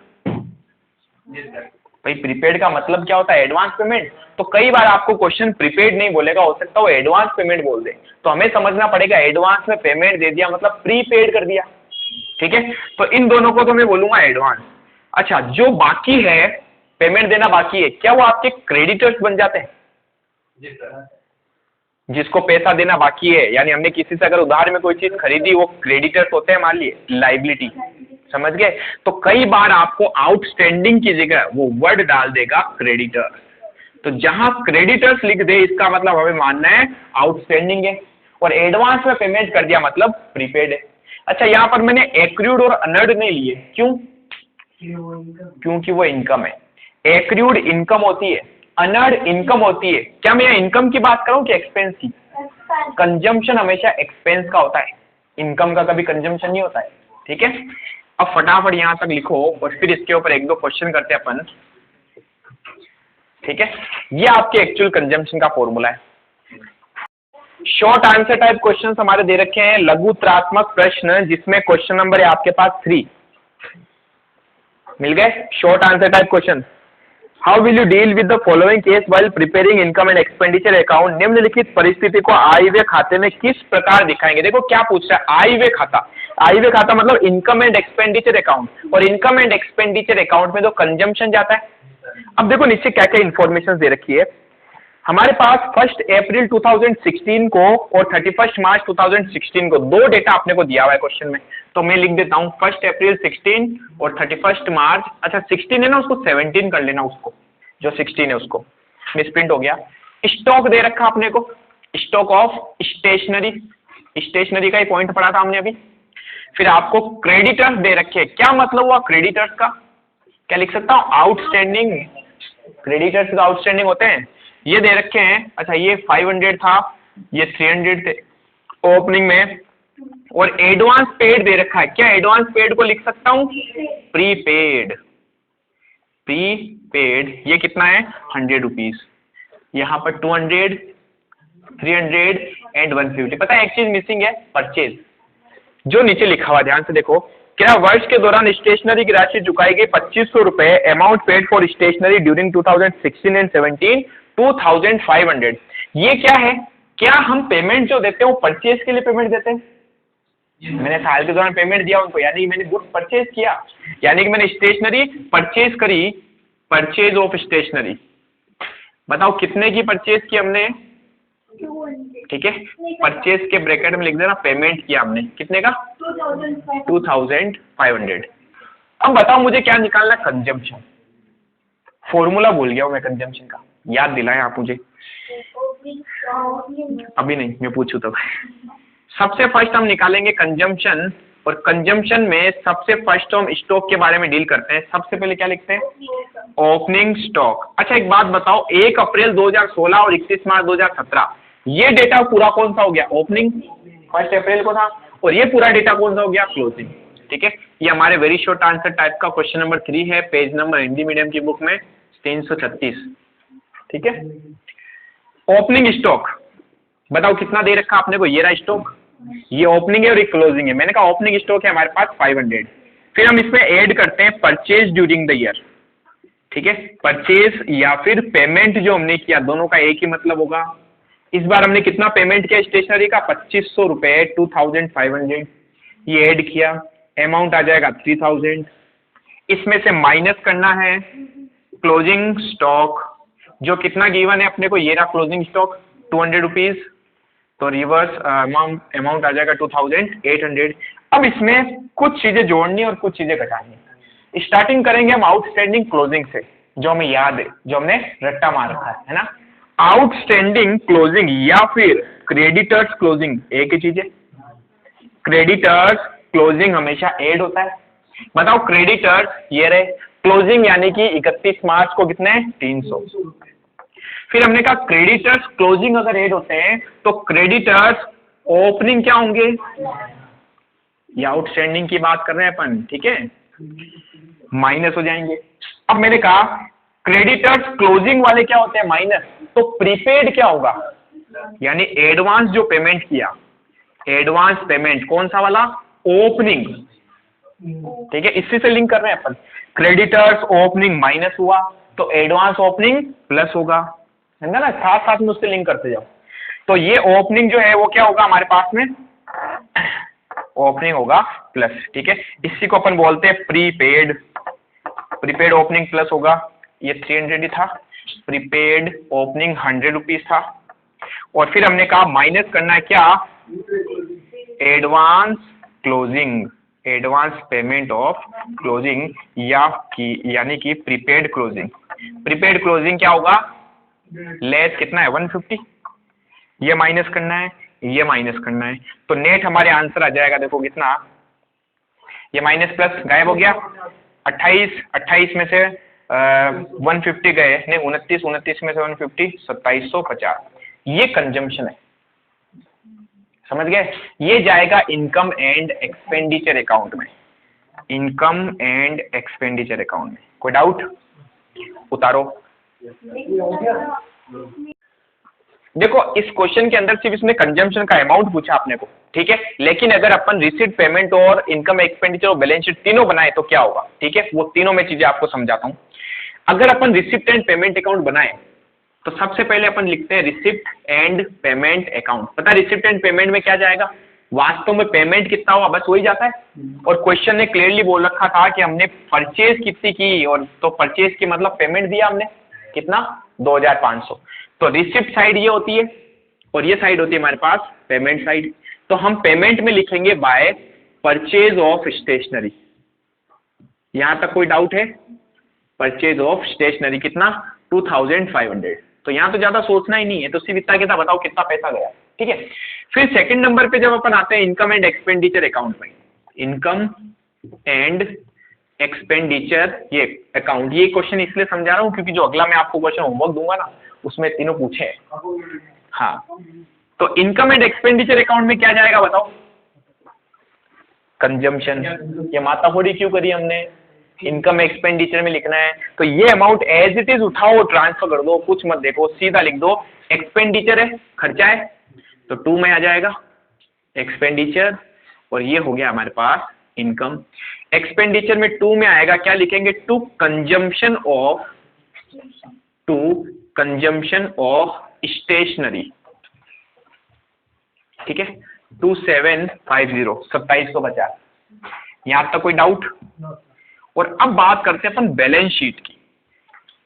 भाई प्रीपेड का मतलब क्या होता है? Advance payment. तो कई बार आपको क्वेश्चन प्रीपेड नहीं बोलेगा, हो सकता है वो एडवांस पेमेंट बोल दे, तो हमें समझना पड़ेगा एडवांस में पेमेंट दे दिया मतलब प्रीपेड कर दिया। ठीक है, तो इन दोनों को तो मैं बोलूंगा एडवांस। अच्छा, जो बाकी है, पेमेंट देना बाकी है, क्या वो आपके क्रेडिटर्स बन जाते हैं? जिसको पैसा देना बाकी है, यानी हमने किसी से अगर उधार में कोई चीज खरीदी, वो क्रेडिटर्स होते हैं, मान लिए लाइबिलिटी। समझ गए? तो कई बार आपको आउटस्टैंडिंग की जगह वो वर्ड डाल देगा क्रेडिटर। तो जहां क्रेडिटर्स लिख दे इसका मतलब हमें मानना है आउटस्टैंडिंग है, और एडवांस में पेमेंट कर दिया मतलब प्रीपेड है। अच्छा, यहाँ पर मैंने एक्रूड और अनर्ड नहीं लिए, क्यों? क्योंकि वो इनकम है। एक्रूड इनकम होती है, अनर्ड इनकम होती है। क्या मैं इनकम की बात करूं कि एक्सपेंस की? कंजम्पशन हमेशा एक्सपेंस का होता है, इनकम का कभी कंजम्पशन नहीं होता है। ठीक है, अब फटाफट यहां तक लिखो और फिर इसके ऊपर एक दो क्वेश्चन करते हैं अपन। ठीक है, ये आपके एक्चुअल कंजम्पशन का फॉर्मूला है। शॉर्ट आंसर टाइप क्वेश्चन हमारे दे रखे हैं, लघुत्रात्मक प्रश्न, जिसमें क्वेश्चन नंबर है आपके पास 3 मिल गए। Short answer type question, how will you deal with the following case while preparing income and expenditure account. निम्नलिखित परिस्थिति को आय व्यय खाते में किस प्रकार दिखाएंगे। देखो क्या पूछ रहा है, आय व्यय खाता। आय व्यय खाता मतलब इनकम एंड एक्सपेंडिचर अकाउंट, और इनकम एंड एक्सपेंडिचर अकाउंट में तो कंजम्पशन जाता है। अब देखो नीचे क्या क्या इंफॉर्मेशन दे रखी है हमारे पास। 1 अप्रैल 2016 को और 31 मार्च 2016 को दो डेटा अपने को दिया हुआ है क्वेश्चन में, तो मैं लिख देता हूं 1 अप्रैल 16 और 31 मार्च। अच्छा 16 है ना, उसको 17 कर लेना, उसको जो 16 है उसको मिसप्रिंट हो गया। स्टॉक दे रखा अपने को, स्टॉक ऑफ स्टेशनरी, स्टेशनरी का ही पॉइंट पढ़ा था हमने अभी। फिर आपको क्रेडिटर्स दे रखे, क्या मतलब हुआ क्रेडिटर्स का? क्या लिख सकता हूं, आउटस्टैंडिंग। क्रेडिटर्स का आउटस्टैंडिंग होते हैं, ये दे रखे हैं। अच्छा ये 500 था, ये 300 थे ओपनिंग में, और एडवांस पेड दे रखा है। क्या एडवांस पेड को लिख सकता हूं, प्रीपेड। प्रीपेड ये कितना है, 100 रुपीज। यहां पर 200, 300 एंड 150। पता है एक चीज मिसिंग है, परचेज, जो नीचे लिखा हुआ ध्यान से देखो। क्या वर्ष के दौरान स्टेशनरी की राशि चुकाई गई 2500 रुपए। Amount paid for stationery during 2016 and 17 2500। ये क्या है, क्या हम पेमेंट जो देते हैं वो परचेज के लिए पेमेंट देते हैं? मैंने साल के दौरान पेमेंट दिया उनको, यानी मैंने गुड्स परचेज किया, यानी कि मैंने स्टेशनरी परचेज करी। परचेज ऑफ स्टेशनरी, बताओ कितने की परचेज की हमने? ठीक है, परचेज के ब्रैकेट में लिख देना पेमेंट किया हमने, कितने का? 2500। अब बताओ मुझे क्या निकालना, कंजम्पशन। फॉर्मूला भूल गया हूं मैं कंजम्पशन का, याद दिलाएं आप मुझे। अभी नहीं, मैं पूछूं तब। सबसे फर्स्ट हम निकालेंगे कंजम्पशन, और कंजम्पशन में सबसे फर्स्ट हम स्टॉक के बारे में डील करते हैं। सबसे पहले क्या लिखते हैं, ओपनिंग स्टॉक। अच्छा एक बात बताओ, 1 अप्रैल 2016 और 31 मार्च 2017 ये डेटा पूरा कौन सा हो गया, ओपनिंग 1 अप्रैल को था, और ये पूरा डेटा कौन सा हो गया, क्लोजिंग। ठीक है, ये हमारे वेरी शॉर्ट आंसर टाइप का क्वेश्चन नंबर 3 है, पेज नंबर हिंदी मीडियम की बुक में 336। ठीक है, ओपनिंग स्टॉक बताओ कितना दे रखा आपने को, ये रहा स्टॉक, ये ओपनिंग है और ये क्लोजिंग है। मैंने कहा ओपनिंग स्टॉक है हमारे पास 500। फिर हम इसमें ऐड करते हैं परचेज ड्यूरिंग द ईयर। ठीक है, परचेज या फिर पेमेंट जो हमने किया, दोनों का एक ही मतलब होगा। इस बार हमने कितना पेमेंट किया स्टेशनरी का, 2500 रुपए, 2500। ये ऐड किया, अमाउंट आ जाएगा 3000। इसमें से माइनस करना है क्लोजिंग स्टॉक, जो कितना गिवन है अपने को, ये रहा क्लोजिंग स्टॉक 200 रुपीज, तो रिवर्स अमाउंट आ जाएगा 2800। अब इसमें कुछ चीजें जोड़नी और कुछ चीजें घटानी। स्टार्टिंग करेंगे हम आउटस्टैंडिंग क्लोजिंग से, जो हमें याद है, जो हमने रट्टा मार रखा है ना। आउटस्टैंडिंग क्लोजिंग या फिर क्रेडिटर्स क्लोजिंग एक ही चीज है। क्रेडिटर्स क्लोजिंग हमेशा ऐड होता है। बताओ क्रेडिटर्स ये रहे, क्लोजिंग यानी कि 31 मार्च को कितने, 300। फिर हमने कहा क्रेडिटर्स क्लोजिंग अगर ऐड होते हैं तो क्रेडिटर्स ओपनिंग क्या होंगे, ये आउटस्टैंडिंग की बात कर रहे हैं अपन। ठीक है, माइनस हो जाएंगे। अब मैंने कहा क्रेडिटर्स क्लोजिंग वाले क्या होते हैं, माइनस, तो प्रीपेड क्या होगा, यानी एडवांस जो पेमेंट किया, एडवांस पेमेंट कौन सा वाला, ओपनिंग। ठीक है, इसी से लिंक कर रहे हैं अपन। क्रेडिटर्स ओपनिंग माइनस हुआ तो एडवांस ओपनिंग प्लस होगा, है ना, साथ साथ में उससे लिंक करते जाओ। तो ये ओपनिंग जो है वो क्या होगा हमारे पास में, ओपनिंग होगा प्लस। ठीक है, इसी को अपन बोलते हैं प्रीपेड। प्रीपेड ओपनिंग प्लस होगा, ये 300 ही था, प्रीपेड ओपनिंग 100 रुपीज था। और फिर हमने कहा माइनस करना है क्या, advance closing, advance payment of closing, यानी कि प्रीपेड क्लोजिंग। प्रीपेड क्लोजिंग क्या होगा, लेस कितना है 150, ये माइनस करना है, ये माइनस करना है, तो नेट हमारे आंसर आ जाएगा, देखो कितना, ये माइनस प्लस गायब हो गया, 28 में से 150 गए, नहीं 29 में से 150, 2750, ये कंजम्पशन है, समझ गए। ये जाएगा इनकम एंड एक्सपेंडिचर अकाउंट में, इनकम एंड एक्सपेंडिचर अकाउंट में। कोई डाउट? उतारो। देखो इस क्वेश्चन के अंदर सिर्फ इसमें कंजम्पशन का अमाउंट पूछा आपने को, ठीक है, लेकिन अगर अपन रिसीट, पेमेंट और इनकम एक्सपेंडिचर और बैलेंस शीट तीनों बनाए तो क्या होगा, ठीक है, वो तीनों में चीजें आपको समझाता हूं। अगर अपन रिसिप्ट एंड पेमेंट अकाउंट बनाए तो सबसे पहले अपन लिखते हैं रिसिप्ट एंड पेमेंट अकाउंट। पता है रिसिप्ट एंड पेमेंट में क्या जाएगा, वास्तव में पेमेंट कितना हुआ बस वही जाता है, और क्वेश्चन ने क्लियरली बोल रखा था कि हमने परचेज कितनी की, और तो परचेज की मतलब पेमेंट दिया हमने कितना 2500, तो रिसिप्ट साइड ये होती है और ये साइड होती है हमारे पास पेमेंट साइड। तो हम पेमेंट में लिखेंगे बाय परचेज ऑफ स्टेशनरी। यहां तक कोई डाउट है? परचेज ऑफ स्टेशनरी कितना 2500, तो यहां तो ज्यादा सोचना ही नहीं है, तो सिर्फ इतना कितना बताओ कितना पैसा गया, ठीक है। फिर सेकंड नंबर पे जब अपन आते हैं इनकम एंड एक्सपेंडिचर अकाउंट में, इनकम एंड एक्सपेंडिचर ये अकाउंट, ये क्वेश्चन इसलिए समझा रहा हूं क्योंकि जो अगला मैं आपको क्वेश्चन होमवर्क दूंगा ना उसमें तीनों पूछे हैं। हाँ, तो इनकम एंड एक्सपेंडिचर अकाउंट में क्या जाएगा बताओ, कंजम्पशन। ये माताफोड़ी क्यों करी हमने, इनकम एक्सपेंडिचर में लिखना है, तो ये अमाउंट एज इट इज उठाओ ट्रांसफर कर दो, कुछ मत देखो, सीधा लिख दो एक्सपेंडिचर है, खर्चा है, तो 2 में आ जाएगा एक्सपेंडिचर, और ये हो गया हमारे पास इनकम। एक्सपेंडिचर में 2 में आएगा, क्या लिखेंगे, टू कंजम्पशन ऑफ स्टेशनरी, ठीक है, 2750, 2750। यहां तक कोई डाउट? और अब बात करते हैं अपन बैलेंस शीट की।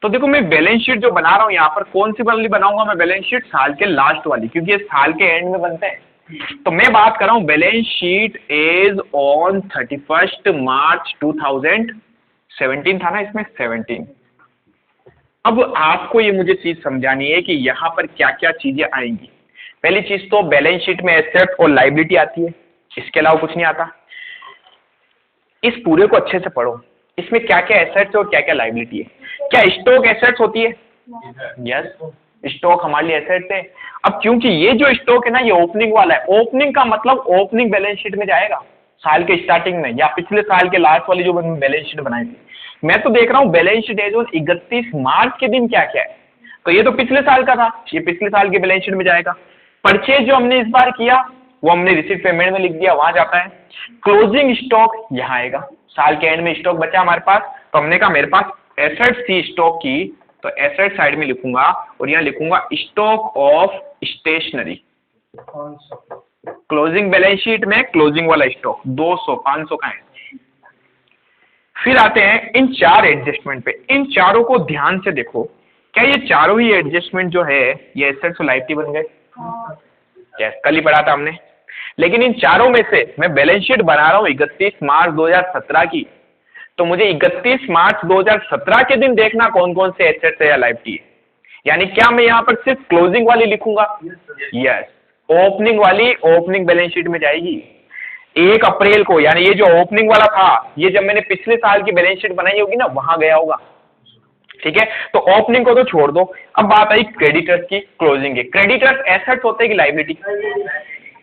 तो देखो मैं बैलेंस शीट जो बना रहा हूं यहाँ पर कौन सी वाली बनाऊंगा मैं, बैलेंस शीट साल के लास्ट वाली, क्योंकि ये साल के एंड में बनते हैं। तो मैं बात कर रहा हूं बैलेंस शीट इज ऑन 31 मार्च 2017 था ना, इसमें 17। अब आपको ये मुझे चीज समझानी है कि यहाँ पर क्या क्या चीजें आएंगी। पहली चीज तो बैलेंस शीट में एसेट और लायबिलिटी आती है, इसके अलावा कुछ नहीं आता। इस पूरे को अच्छे से पढ़ो, इसमें क्या क्या एसेट्स और क्या क्या लायबिलिटी है। क्या स्टॉक एसेट्स होती है? यस, स्टॉक हमारे लिए एसेट्स है। अब क्योंकि ये जो स्टॉक है ना ये ओपनिंग वाला है, ओपनिंग का मतलब ओपनिंग बैलेंस शीट में जाएगा साल के स्टार्टिंग में, या पिछले साल के लास्ट वाली जो बैलेंस शीट बनाई थी। मैं तो देख रहा हूँ बैलेंस शीट एज ऑन 31 मार्च के दिन क्या क्या है, तो ये तो पिछले साल का था, ये पिछले साल के बैलेंस शीट में जाएगा। परचेज जो हमने इस बार किया वो हमने रिसीट पेमेंट में लिख दिया, वहां जाता है। क्लोजिंग स्टॉक यहाँ आएगा, साल के एंड में स्टॉक बचा हमारे पास, तो हमने कहा मेरे पास एसेट्स थी स्टॉक की, तो एसेट साइड में लिखूंगा और यहाँ लिखूंगा stock of stationery. Closing balance sheet में क्लोजिंग वाला स्टॉक 200 500 का है। फिर आते हैं इन 4 एडजस्टमेंट पे, इन चारों को ध्यान से देखो, क्या ये चारों ही एडजस्टमेंट जो है ये एसेट्स और लायबिलिटी बन गए? यस, कल ही पढ़ा था हमने। लेकिन इन चारों में से मैं बैलेंस शीट बना रहा हूं 31 मार्च 2017 की, तो मुझे 31 मार्च 2017 के दिन देखना कौन कौन से एसेट्स है या लायबिलिटी है। यानी क्या मैं यहाँ पर सिर्फ क्लोजिंग वाली लिखूंगा? यस, ओपनिंग वाली ओपनिंग बैलेंस शीट में जाएगी 1 अप्रैल को, यानी ये जो ओपनिंग वाला था ये जब मैंने पिछले साल की बैलेंस शीट बनाई होगी ना वहां गया होगा, ठीक है। तो ओपनिंग को तो छोड़ दो। अब बात आई क्रेडिटर्स की, क्लोजिंग की। क्रेडिटर्स एसेट्स होते हैं कि लायबिलिटी?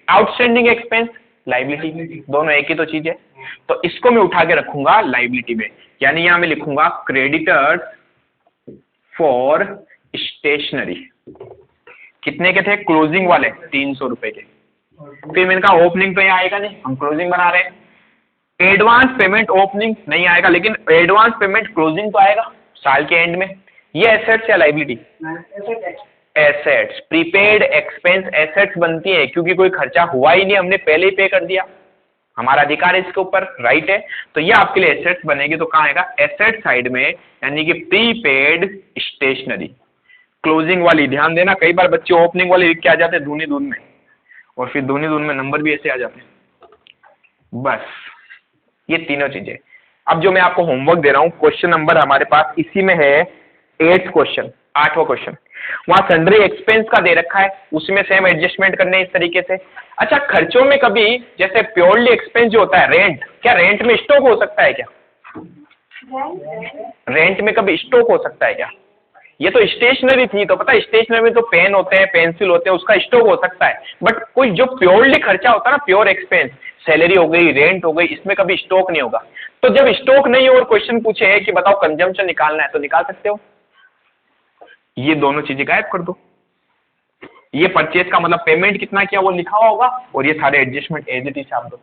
आउटस्टैंडिंग एक्सपेंस लायबिलिटी, दोनों एक ही तो चीज है, तो इसको मैं उठा के रखूंगा लायबिलिटी में। यानी यहां मैं लिखूंगा क्रेडिटर्स फॉर स्टेशनरी, कितने के थे क्लोजिंग वाले? 300 रुपए के। फिर मैंने कहा ओपनिंग तो यहाँ आएगा नहीं, हम क्लोजिंग बना रहे हैं। एडवांस पेमेंट ओपनिंग नहीं आएगा, लेकिन एडवांस पेमेंट क्लोजिंग तो आएगा साल के एंड में। ये एसेट्स या liability? Assets. Prepaid expense assets बनती है क्योंकि कोई खर्चा हुआ ही नहीं, हमने पहले ही पे कर दिया, हमारा अधिकार है इसके ऊपर, राइट है, तो ये आपके लिए एसेट्स बनेगी। तो कहाँ आएगा? एसेट साइड में, यानी कि प्रीपेड स्टेशनरी। क्लोजिंग वाली ध्यान देना, कई बार बच्चे ओपनिंग वाली लिख के आ जाते हैं दूनी दून में, और फिर दूनी दून में नंबर भी ऐसे आ जाते हैं। बस ये तीनों चीजें। अब जो मैं आपको होमवर्क दे रहा हूं क्वेश्चन नंबर हमारे पास इसी में है 8th क्वेश्चन, 8वां क्वेश्चन। वहां सन्ड्री एक्सपेंस का दे रखा है, उसमें सेम एडजस्टमेंट करने इस तरीके से। अच्छा, खर्चों में कभी जैसे प्योरली एक्सपेंस जो होता है रेंट, क्या रेंट में स्टॉक हो सकता है क्या? रेंट में कभी स्टॉक हो सकता है क्या? ये तो स्टेशनरी थी, तो पता है स्टेशनरी में तो पेन होते हैं, पेंसिल होते हैं, उसका स्टॉक हो सकता है। बट कोई जो प्योरली खर्चा होता है ना, प्योर एक्सपेंस, सैलरी हो गई, रेंट हो गई, इसमें कभी स्टॉक नहीं होगा। तो जब स्टॉक नहीं हो और क्वेश्चन पूछे है कि बताओ कंजम्पशन निकालना है, तो निकाल सकते हो। ये दोनों चीजें गायब कर दो। ये परचेज का मतलब पेमेंट कितना किया वो लिखा हुआ होगा, और ये सारे एडजस्टमेंट एज इट इज छाप दो।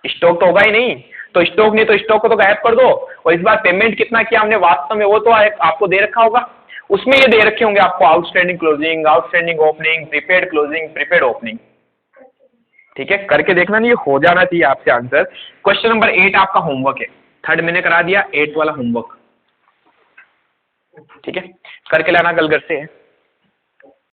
स्टॉक तो होगा ही नहीं, तो स्टॉक नहीं तो स्टॉक को तो गायब कर दो। और इस बार पेमेंट कितना किया हमने वास्तव में, वो तो आपको दे रखा होगा। उसमें ये दे रखे होंगे आपको outstanding closing, outstanding opening, prepaid closing, prepaid opening. ठीक है, करके देखना, नहीं ये हो जाना चाहिए आपसे आंसर। क्वेश्चन नंबर 8 आपका होमवर्क है, 3rd मैंने करा दिया, 8 वाला होमवर्क। ठीक है, करके लाना कल घर से है।